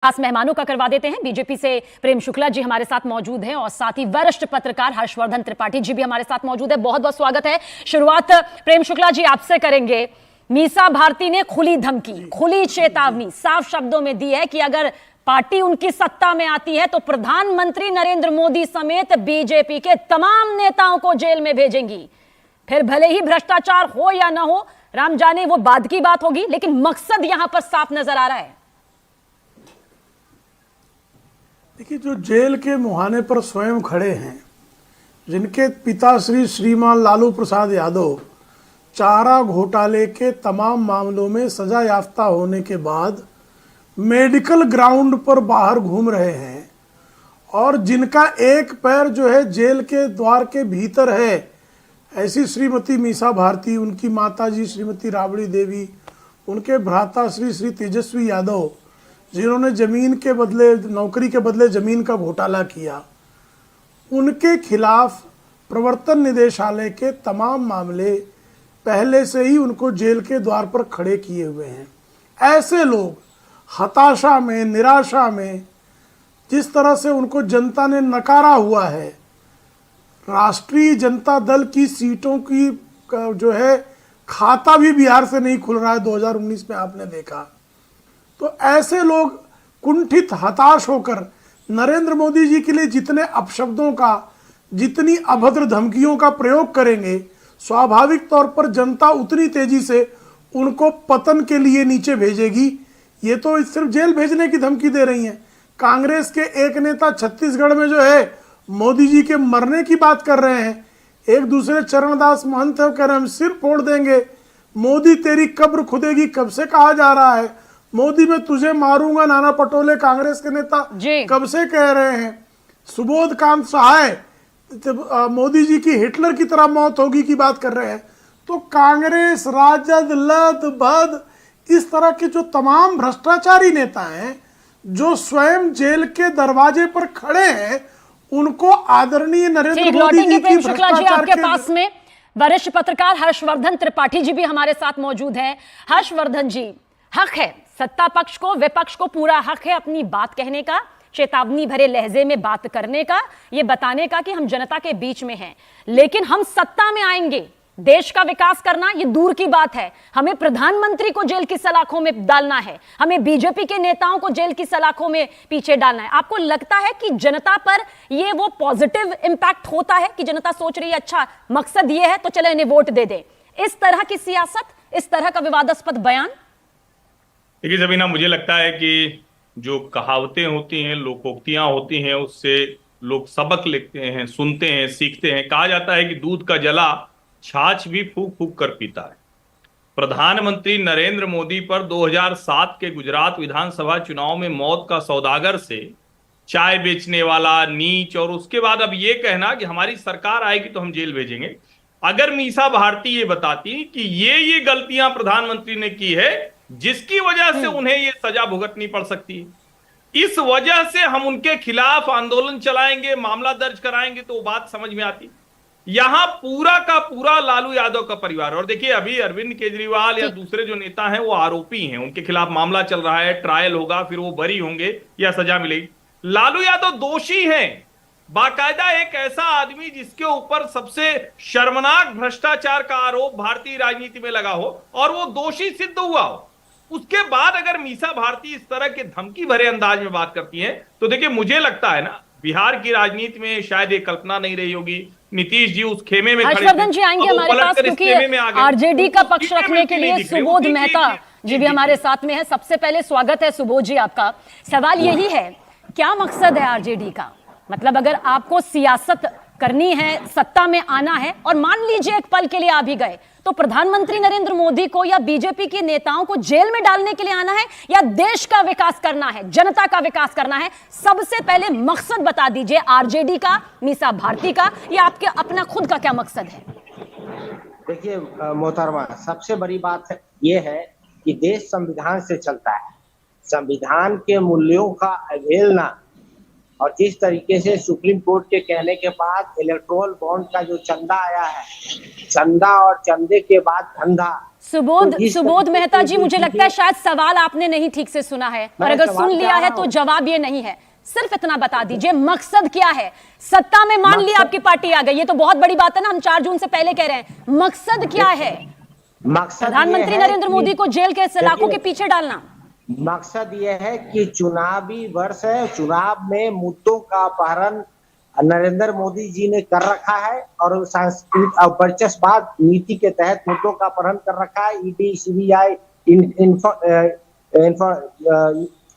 खास मेहमानों का करवा देते हैं। बीजेपी से प्रेम शुक्ला जी हमारे साथ मौजूद हैं और साथ ही वरिष्ठ पत्रकार हर्षवर्धन त्रिपाठी जी भी हमारे साथ मौजूद है। बहुत बहुत स्वागत है। शुरुआत प्रेम शुक्ला जी आपसे करेंगे। मीसा भारती ने खुली धमकी, खुली चेतावनी साफ शब्दों में दी है कि अगर पार्टी उनकी सत्ता में आती है तो प्रधानमंत्री नरेंद्र मोदी समेत बीजेपी के तमाम नेताओं को जेल में भेजेंगी। फिर भले ही भ्रष्टाचार हो या ना हो, राम जाने, वो बाद की बात होगी, लेकिन मकसद यहां पर साफ नजर आ रहा है। देखिए, जो जेल के मुहाने पर स्वयं खड़े हैं, जिनके पिताश्री श्रीमान लालू प्रसाद यादव चारा घोटाले के तमाम मामलों में सजा याफ्ता होने के बाद मेडिकल ग्राउंड पर बाहर घूम रहे हैं और जिनका एक पैर जो है जेल के द्वार के भीतर है, ऐसी श्रीमती मीसा भारती, उनकी माताजी श्रीमती राबड़ी देवी, उनके भ्राता श्री तेजस्वी यादव, जिन्होंने जमीन के बदले, नौकरी के बदले जमीन का घोटाला किया, उनके खिलाफ प्रवर्तन निदेशालय के तमाम मामले पहले से ही उनको जेल के द्वार पर खड़े किए हुए हैं। ऐसे लोग हताशा में, निराशा में, जिस तरह से उनको जनता ने नकारा हुआ है, राष्ट्रीय जनता दल की सीटों की जो है खाता भी बिहार से नहीं खुल रहा है 2019 में, आपने देखा। तो ऐसे लोग कुंठित, हताश होकर नरेंद्र मोदी जी के लिए जितने अपशब्दों का, जितनी अभद्र धमकियों का प्रयोग करेंगे, स्वाभाविक तौर पर जनता उतनी तेजी से उनको पतन के लिए नीचे भेजेगी। ये तो सिर्फ जेल भेजने की धमकी दे रही हैं। कांग्रेस के एक नेता छत्तीसगढ़ में जो है मोदी जी के मरने की बात कर रहे हैं। एक दूसरे चरणदास महंत कह रहे हैं हम सिर फोड़ देंगे, मोदी तेरी कब्र खुदेगी, कब से कहा जा रहा है। मोदी मैं तुझे मारूंगा, नाना पटोले कांग्रेस के नेता कब से कह रहे हैं। सुबोध कांत सहाय मोदी जी की हिटलर की तरह मौत होगी की बात कर रहे हैं। तो कांग्रेस, राजद, लद बद, इस तरह के जो तमाम भ्रष्टाचारी नेता हैं, जो स्वयं जेल के दरवाजे पर खड़े हैं, उनको आदरणीय नरेंद्र मोदी जी की भ्रष्टाचार के पास में वरिष्ठ पत्रकार हर्षवर्धन त्रिपाठी जी भी हमारे साथ मौजूद हैं। हर्षवर्धन जी, हक है सत्ता पक्ष को, विपक्ष को पूरा हक है अपनी बात कहने का, चेतावनी भरे लहजे में बात करने का, ये बताने का कि हम जनता के बीच में हैं। लेकिन हम सत्ता में आएंगे, देश का विकास करना ये दूर की बात है, हमें प्रधानमंत्री को जेल की सलाखों में डालना है, हमें बीजेपी के नेताओं को जेल की सलाखों में पीछे डालना है। आपको लगता है कि जनता पर ये वो पॉजिटिव इंपैक्ट होता है कि जनता सोच रही है अच्छा मकसद ये है तो चले इन्हें वोट दे दे? इस तरह की सियासत, इस तरह का विवादास्पद बयान? देखिए सबीना, मुझे लगता है कि जो कहावतें होती हैं, लोकोक्तियां होती हैं, उससे लोग सबक लेते हैं, सुनते हैं, सीखते हैं। कहा जाता है कि दूध का जला छाछ भी फूक फूक कर पीता है। प्रधानमंत्री नरेंद्र मोदी पर 2007 के गुजरात विधानसभा चुनाव में मौत का सौदागर से चाय बेचने वाला, नीच, और उसके बाद अब ये कहना कि हमारी सरकार आएगी तो हम जेल भेजेंगे। अगर मीसा भारती ये बताती कि ये गलतियां प्रधानमंत्री ने की है जिसकी वजह से उन्हें ये सजा भुगतनी पड़ सकती है, इस वजह से हम उनके खिलाफ आंदोलन चलाएंगे, मामला दर्ज कराएंगे, तो वो बात समझ में आती। यहां पूरा का पूरा लालू यादव का परिवार, और देखिए अभी अरविंद केजरीवाल या दूसरे जो नेता हैं वो आरोपी हैं, उनके खिलाफ मामला चल रहा है, ट्रायल होगा, फिर वो बरी होंगे या सजा मिलेगी। लालू यादव दोषी हैं, बाकायदा एक ऐसा आदमी जिसके ऊपर सबसे शर्मनाक भ्रष्टाचार का आरोप भारतीय राजनीति में लगा हो और वो दोषी सिद्ध हुआ हो, उसके बाद अगर मीसा भारती इस तरह के धमकी भरे अंदाज में बात करती हैं, तो देखिए मुझे लगता है ना, बिहार की राजनीति में शायद एक कल्पना नहीं रही होगी। नीतीश जी उस खेमे में खड़े थे। हर्षवर्धन जी आएंगे हमारे पास, क्योंकि आरजेडी का पक्ष रखने के लिए सुबोध मेहता जी भी हमारे साथ में है। सबसे पहले स्वागत है सुबोध जी आपका। सवाल यही है, क्या मकसद है आरजेडी का? मतलब अगर आपको सियासत करनी है, सत्ता में आना है, और मान लीजिए एक पल के लिए आ भी गए, तो प्रधानमंत्री नरेंद्र मोदी को या बीजेपी के नेताओं को जेल में डालने के लिए आना है या देश का विकास करना है, जनता का विकास करना है? सबसे पहले मकसद बता दीजिए, आरजेडी का, मीसा भारती का, या आपके अपना खुद का क्या मकसद है? देखिए मोहतरमा, सबसे बड़ी बात यह है कि देश संविधान से चलता है। संविधान के मूल्यों का अवहेलना और जिस तरीके से सुप्रीम कोर्ट के कहने के बाद इलेक्टोरल बॉन्ड का जो चंदा आया है, चंदा और चंदे के बाद धंधा। सुबोध तो इस सुबोध तरीके मेहता से जी, जो मुझे लगता है चीजें- शायद सवाल आपने नहीं ठीक से सुना है, और मैं अगर सवाल सुन लिया कह है रहा तो हूं। जवाब ये नहीं है। सिर्फ इतना बता दीजिए, मकसद क्या है? सत्ता में मान लिया मकसद- आपकी पार्टी आ गई, ये तो बहुत बड़ी बात है ना, हम 4 जून से पहले कह रहे हैं। मकसद क्या है? मकसद ये प्रधानमंत्री है नरेंद्र कि- मोदी को जेल के सलाखों के देखिए, पीछे डालना। मकसद ये है कि चुनावी वर्ष है, चुनाव में मुद्दों का अपहरण नरेंद्र मोदी जी ने कर रखा है और सांस्कृतिक और वर्चस्ववाद नीति के तहत मुद्दों का अपहरण कर रखा है। ED, CBI,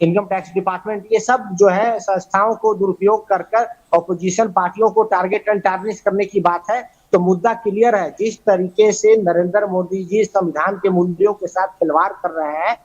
income tax department, ये सब जो है संस्थाओं को दुरुपयोग कर कर ऑपोजिशन पार्टियों को टारगेट एंड टारगेट करने की बात है। तो मुद्दा क्लियर है, जिस तरीके से नरेंद्र मोदी जी संविधान के मूल्यों के साथ खिलवाड़ कर रहे हैं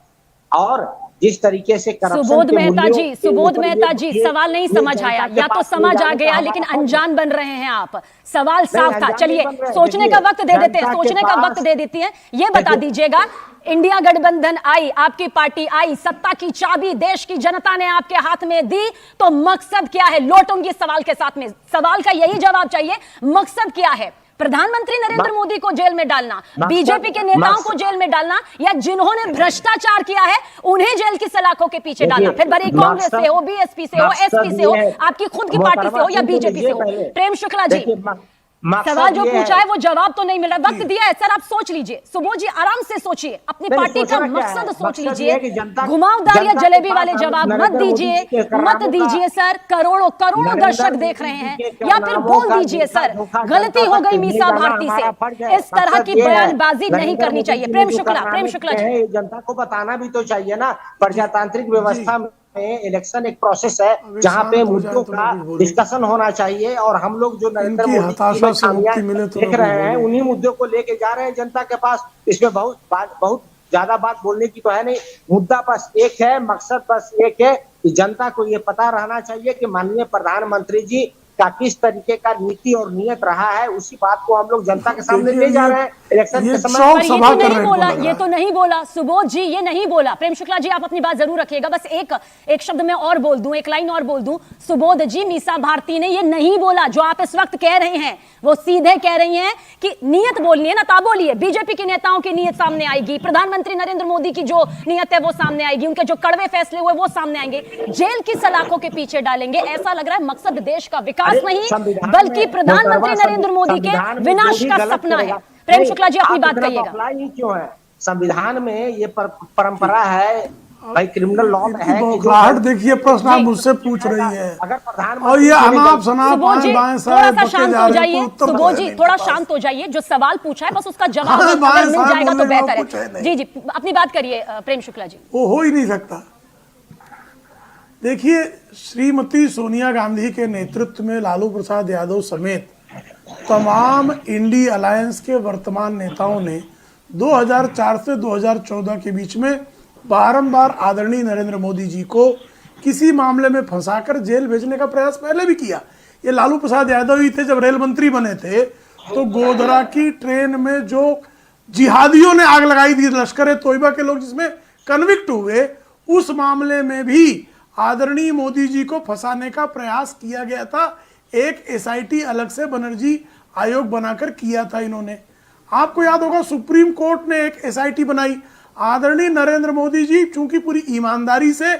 और जिस तरीके से करप्शन सुबोध के मेहता मूल्यों जी, के सुबोध ऊपर मेहता जी, ये सवाल नहीं समझ जनता आया, के या तो पास समझ आ जाने का गया हमारा लेकिन फर्ज है। अनजान बन रहे हैं आप। सवाल साफ था। अनजान चलिए, नहीं बन रहे। सोचने का देखिए, वक्त दे देते हैं, जनता के सोचने का वक्त पास- दे देती हैं। ये बता देखिए- दीजिएगा, इंडिया गठबंधन आई, आपकी पार्टी आई, सत्ता की चाबी देश की जनता ने आपके हाथ में दी, तो मकसद क्या है? लौटूंगी सवाल के साथ में, सवाल का यही जवाब चाहिए। मकसद क्या है? प्रधानमंत्री नरेंद्र मोदी को जेल में डालना, बीजेपी के नेताओं को जेल में डालना, या जिन्होंने भ्रष्टाचार किया है उन्हें जेल की सलाखों के पीछे डालना? फिर भले कांग्रेस से हो, बीएसपी से हो, एसपी से हो, आपकी खुद की पार्टी से हो या बीजेपी से हो। प्रेम शुक्ला जी, सवाल जो पूछा है वो जवाब तो नहीं मिल रहा, वक्त दिया है सर, आप सोच लीजिए। सुबोध जी, आराम से सोचिए, अपनी नहीं, पार्टी का सोचना क्या है? मकसद सोच मकसद ये लीजिए। है कि जनता- घुमावदार या जनता के जलेबी पास वाले हम जवाब मत नरेंद्र मोदी दीजिए, जी के मत करामों का- दीजिए सर। करोड़ों करोड़ों नरेंद्र दर्शक मोदी देख रहे जी हैं, के या फिर करामों बोल का दीजिए झूठा सर, धोखा गलती जनता हो तक गई नहीं मीसा जाना भारती हमारा फर्ज से। है। इस तरह मकसद की ये है, बयानबाजी नहीं नरेंद्र करनी मोदी चाहिए। जी प्रेम ने जो शुक्ला, प्रेम कारनामे शुक्ला किए जी। हैं, ये जनता को बताना भी तो चाहिए ना। प्रजातांत्रिक व्यवस्था में इलेक्शन एक प्रोसेस है अभी जहाँ पे शांत हो जाए मुद्दों तो का मैं कुछ बोलूं। डिस्कशन होना चाहिए और हम लोग जो नरेंद्र इनकी मोदी जी हताशा में से खामियां मुक्ति मिले तो देख मैं कुछ रहे हैं, बोलूं। उन्हीं मुद्दों को लेके जा रहे हैं जनता के पास। इसमें बहुत ज्यादा बात बोलने की तो है नहीं। मुद्दा बस एक है, मकसद बस एक है कि जनता को ये पता रहना चाहिए कि माननीय प्रधानमंत्री जी का किस तरीके का नीति और नियत रहा है। उसी बात को हम लोग जनता के सामने ले जा रहे हैं इलेक्शन ये के समय। चौक पर ये सभा तो कर नहीं रहे हैं, बोला, इनको लग ये रहा तो है। नहीं बोला सुबोध जी, ये नहीं बोला। प्रेम शुक्ला जी, आप अपनी बात जरूर रखिएगा। बस एक शब्द में और बोल दूं, एक लाइन और बोल दूं। सुबोध जी, मीसा भारती ने ये नहीं बोला जो आप इस वक्त कह रहे हैं। वो सीधे कह रही हैं कि नियत बोलनी है ना, ता बोलिए। बीजेपी के नेताओं की नियत सामने आएगी, प्रधानमंत्री नरेंद्र मोदी की जो नियत है वो सामने आएगी, उनके जो कड़वे फैसले हुए वो सामने आएंगे। जेल की सलाखों के पीछे डालेंगे, ऐसा लग रहा है मकसद देश का विकास अरे, नहीं संविधान बल्कि में- प्रधानमंत्री नरेंद्र मोदी के संविधान में विनाश जो भी का गलत सपना है। करेगा- प्रेम नहीं, शुक्ला जी, अपनी आप बात इतना कहिएगा। बौखलाए ही क्यों है? संविधान में ये परंपरा है भाई, क्रिमिनल लॉ में है कि जो- बौखलाहट देखिए, प्रश्न आप जी। मुझसे पूछ रही है अगर प्रधानमंत्री और ये जी ने अनाप गलती- शनाप सुबोध जी, बाएं थोड़ा साए सा बके शांत जा हो रहे हैं, जाइए। कोई उत्तर तो सुबोध है जी, नहीं थोड़ा इनके पास। शांत हो जाइए। जो सवाल पूछा है बस उसका जवाब हाँ, अगर बाएं मिल साए जाएगा तो बोलने का बेहतर कुछ है है। नहीं। जी जी, अपनी बात करिए प्रेम शुक्ला जी। वो हो ही नहीं सकता। देखिए, श्रीमती सोनिया गांधी के नेतृत्व में लालू प्रसाद यादव समेत तमाम इंडी अलायंस के वर्तमान नेताओं ने 2004 से 2014 के बीच में बारंबार आदरणीय नरेंद्र मोदी जी को किसी मामले में फंसाकर जेल भेजने का प्रयास पहले भी किया। ये लालू प्रसाद यादव ही थे, जब रेल मंत्री बने थे तो गोधरा की ट्रेन में जो जिहादियों ने आग लगाई थी, लश्कर ए तोयबा के लोग जिसमें कन्विक्ट हुए, उस मामले में भी आदरणीय मोदी जी को फंसाने का प्रयास किया गया था। एक एसआईटी अलग से बनर्जी आयोग बनाकर किया था इन्होंने। आपको याद होगा, सुप्रीम कोर्ट ने एक एसआईटी बनाई। आदरणीय नरेंद्र मोदी जी चूंकि पूरी ईमानदारी से